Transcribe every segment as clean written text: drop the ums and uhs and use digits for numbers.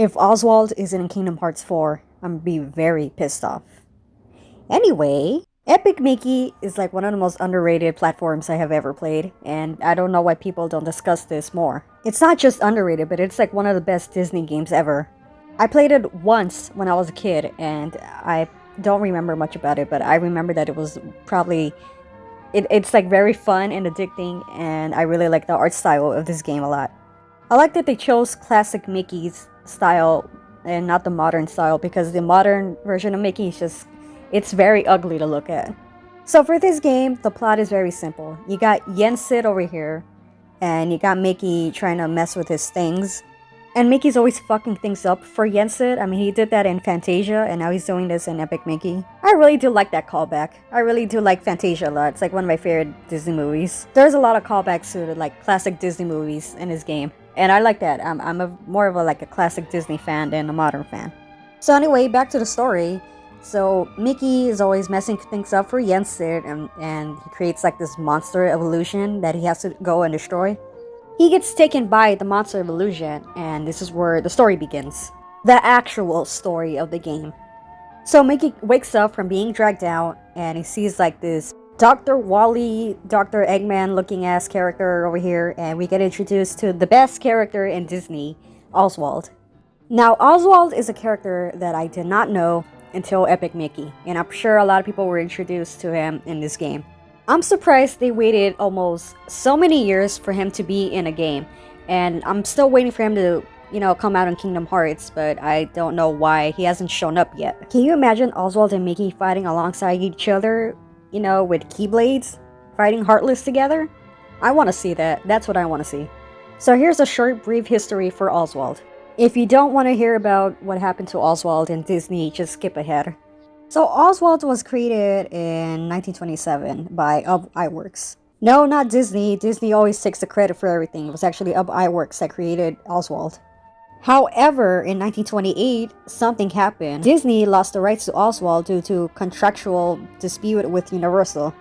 If Oswald isn't in Kingdom Hearts 4, I'm gonna be very pissed off. Anyway, Epic Mickey is like one of the most underrated platforms I have ever played, and I don't know why people don't discuss this more. It's not just underrated, but it's like one of the best Disney games ever. I played it once when I was a kid, and I don't remember much about it, but I remember that it was probably it's like very fun and addicting, and I really like the art style of this game a lot. I like that they chose classic Mickey's style and not the modern style, because the modern version of Mickey is just, it's very ugly to look at. So for this game, the plot is very simple. You got Yensid over here, and you got Mickey trying to mess with his things. And Mickey's always fucking things up for Yensid. I mean, he did that in Fantasia, and now he's doing this in Epic Mickey. I really do like that callback. I really do like Fantasia a lot. It's like one of my favorite Disney movies. There's a lot of callbacks to like classic Disney movies in this game, and I like that. I'm more of a classic Disney fan than a modern fan. So anyway, back to the story. So Mickey is always messing things up for Yensid, and he creates like this monster evolution that he has to go and destroy. He gets taken by the monster evolution, and this is where the story begins. The actual story of the game. So Mickey wakes up from being dragged out, and he sees like this Dr. Wally, Dr. Eggman looking ass character over here, and we get introduced to the best character in Disney, Oswald. Now, Oswald is a character that I did not know until Epic Mickey, and I'm sure a lot of people were introduced to him in this game. I'm surprised they waited almost so many years for him to be in a game, and I'm still waiting for him to, come out in Kingdom Hearts, but I don't know why he hasn't shown up yet. Can you imagine Oswald and Mickey fighting alongside each other, with Keyblades? Fighting Heartless together? I want to see that. That's what I want to see. So here's a short, brief history for Oswald. If you don't want to hear about what happened to Oswald in Disney, just skip ahead. So Oswald was created in 1927 by iWorks. No, not Disney. Disney always takes the credit for everything. It was actually iWorks that created Oswald. However, in 1928, something happened. Disney lost the rights to Oswald due to contractual dispute with Universal.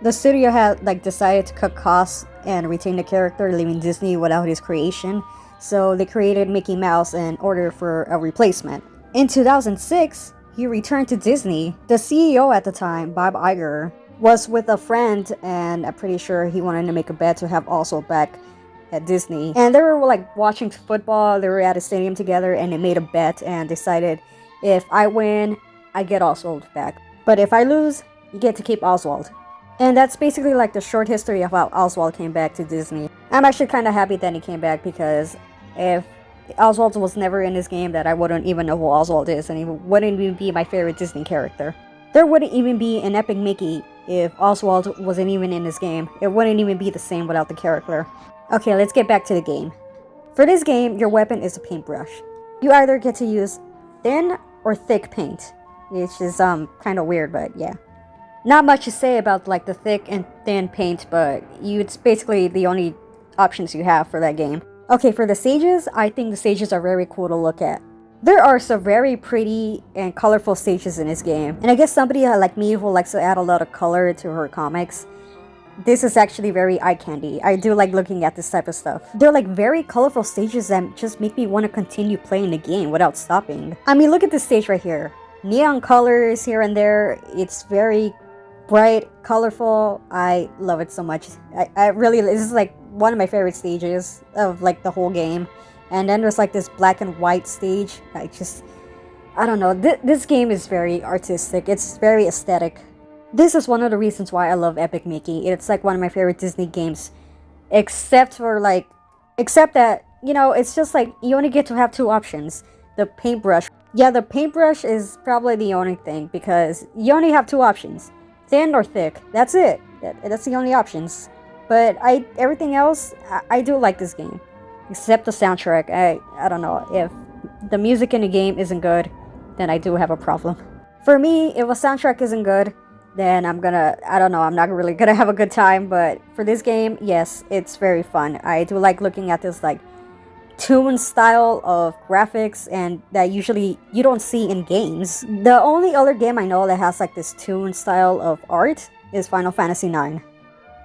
The studio had decided to cut costs and retain the character, leaving Disney without his creation. So they created Mickey Mouse in order for a replacement. In 2006, he returned to Disney. The CEO at the time, Bob Iger, was with a friend, and I'm pretty sure he wanted to make a bet to have Oswald back at Disney. And they were watching football, they were at a stadium together, and they made a bet and decided, if I win, I get Oswald back. But if I lose, you get to keep Oswald. And that's basically the short history of how Oswald came back to Disney. I'm actually kind of happy that he came back, because if Oswald was never in this game, that I wouldn't even know who Oswald is, and he wouldn't even be my favorite Disney character. There wouldn't even be an Epic Mickey if Oswald wasn't even in this game. It wouldn't even be the same without the character. Okay, let's get back to the game. For this game, your weapon is a paintbrush. You either get to use thin or thick paint, which is kind of weird, but yeah. Not much to say about the thick and thin paint, but it's basically the only options you have for that game. Okay, for the stages, I think the stages are very cool to look at. There are some very pretty and colorful stages in this game, and I guess somebody like me who likes to add a lot of color to her comics, this is actually very eye candy. I do like looking at this type of stuff. They're very colorful stages that just make me want to continue playing the game without stopping. I mean, look at this stage right here. Neon colors here and there. It's very bright, colorful. I love it so much. I really, this is one of my favorite stages of the whole game. And then there's this black and white stage. I don't know. This game is very artistic. It's very aesthetic. This is one of the reasons why I love Epic Mickey. It's one of my favorite Disney games. Except that, it's just you only get to have two options. The paintbrush. Yeah, the paintbrush is probably the only thing, because you only have two options. Thin or thick. That's it. That's the only options. But everything else, I do like this game. Except the soundtrack. I don't know. If the music in the game isn't good, then I do have a problem. For me, if a soundtrack isn't good, then I'm not really gonna have a good time. But for this game, yes, it's very fun. I do like looking at this toon style of graphics, and that usually you don't see in games. The only other game I know that has this toon style of art is Final Fantasy IX.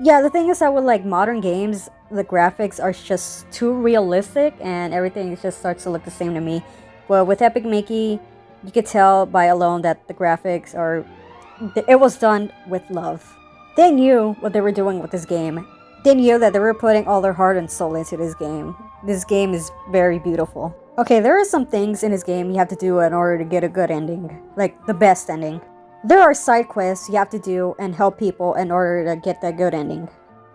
Yeah, the thing is that with modern games, the graphics are just too realistic, and everything just starts to look the same to me. But with Epic Mickey, you could tell by alone that the graphics are... It was done with love. They knew what they were doing with this game. They knew that they were putting all their heart and soul into this game. This game is very beautiful. Okay, there are some things in this game you have to do in order to get a good ending. Like, the best ending. There are side quests you have to do and help people in order to get that good ending.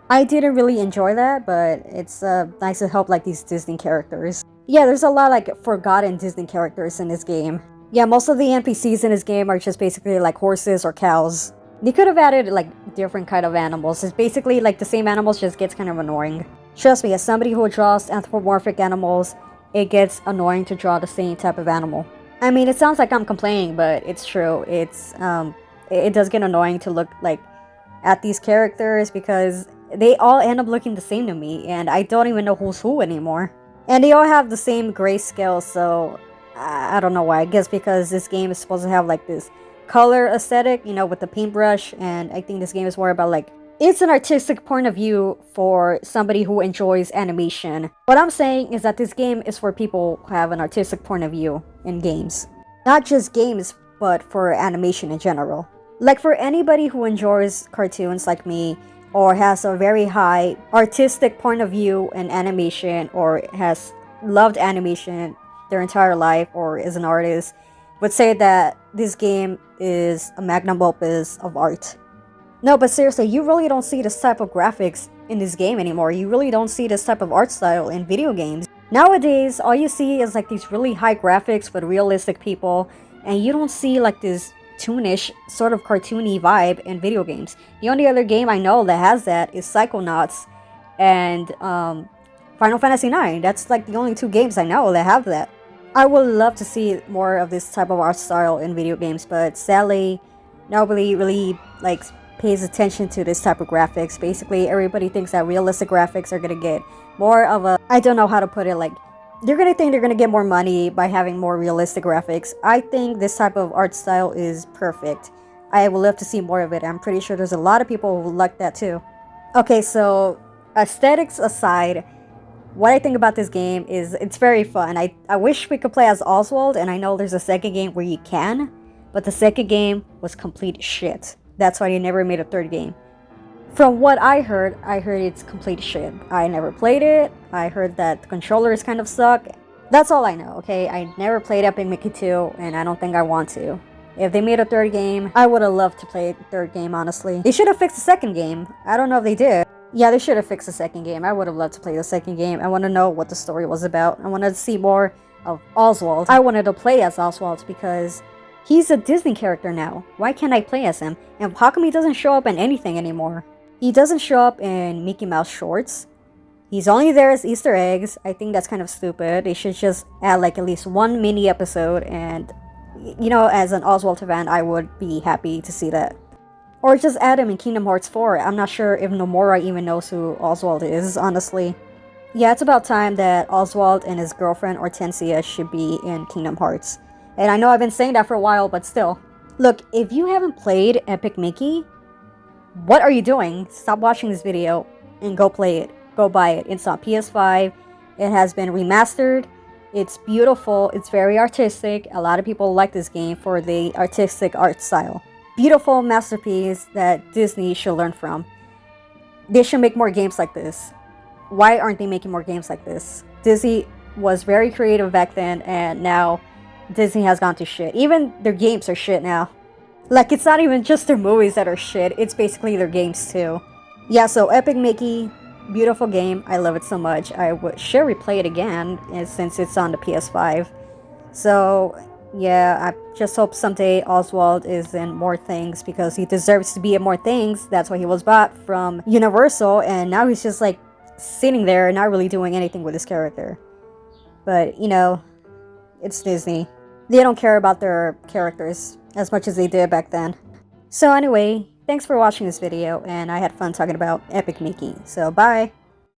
I didn't really enjoy that, but it's nice to help like these Disney characters. Yeah, there's a lot like forgotten Disney characters in this game. Yeah, most of the NPCs in this game are just basically like horses or cows. They could have added like different kind of animals. It's basically like the same animals, just gets kind of annoying. Trust me, as somebody who draws anthropomorphic animals, it gets annoying to draw the same type of animal. I mean, it sounds like I'm complaining, but it's true. It does get annoying to look like at these characters because they all end up looking the same to me, and I don't even know who's who anymore. And they all have the same grayscale, so I don't know why. I guess because this game is supposed to have like this color aesthetic, you know, with the paintbrush, and I think this game is more about like, it's an artistic point of view for somebody who enjoys animation. What I'm saying is that this game is for people who have an artistic point of view in games. Not just games, but for animation in general. Like for anybody who enjoys cartoons like me, or has a very high artistic point of view in animation, or has loved animation their entire life, or is an artist, would say that this game is a magnum opus of art. No, but seriously, you really don't see this type of graphics in this game anymore. You really don't see this type of art style in video games. Nowadays, all you see is like these really high graphics with realistic people, and you don't see like this toonish, sort of cartoony vibe in video games. The only other game I know that has that is Psychonauts and Final Fantasy IX. That's like the only two games I know that have that. I would love to see more of this type of art style in video games, but sadly, nobody really like pays attention to this type of graphics. Basically, everybody thinks that realistic graphics are gonna get more of a, I don't know how to put it, like, they're gonna think they're gonna get more money by having more realistic graphics. I think this type of art style is perfect. I would love to see more of it. I'm pretty sure there's a lot of people who like that too. Okay, so aesthetics aside, what I think about this game is it's very fun. I wish we could play as Oswald, and I know there's a second game where you can, but the second game was complete shit. That's why they never made a third game. From what I heard it's complete shit. I never played it. I heard that the controllers kind of suck. That's all I know, okay? I never played Epic Mickey 2, and I don't think I want to. If they made a third game, I would have loved to play the third game, honestly. They should have fixed the second game. I don't know if they did. Yeah, they should have fixed the second game. I would have loved to play the second game. I want to know what the story was about. I wanted to see more of Oswald. I wanted to play as Oswald because he's a Disney character now. Why can't I play as him? And how come he doesn't show up in anything anymore? He doesn't show up in Mickey Mouse shorts. He's only there as Easter eggs. I think that's kind of stupid. They should just add like at least one mini episode, and you know, as an Oswald fan, I would be happy to see that. Or just add him in Kingdom Hearts 4. I'm not sure if Nomura even knows who Oswald is, honestly. Yeah, it's about time that Oswald and his girlfriend Hortensia should be in Kingdom Hearts. And I know I've been saying that for a while, but still. Look, if you haven't played Epic Mickey, what are you doing? Stop watching this video and go play it. Go buy it. It's on PS5. It has been remastered. It's beautiful. It's very artistic. A lot of people like this game for the artistic art style. Beautiful masterpiece that Disney should learn from. They should make more games like this. Why aren't they making more games like this? Disney was very creative back then, and now Disney has gone to shit. Even their games are shit now. Like, it's not even just their movies that are shit, it's basically their games too. Yeah, so Epic Mickey, beautiful game. I love it so much. I should replay it again since it's on the PS5. So yeah, I just hope someday Oswald is in more things because he deserves to be in more things. That's why he was bought from Universal, and now he's just like sitting there not really doing anything with his character. But you know, it's Disney. They don't care about their characters as much as they did back then. So anyway, thanks for watching this video, and I had fun talking about Epic Mickey. So bye!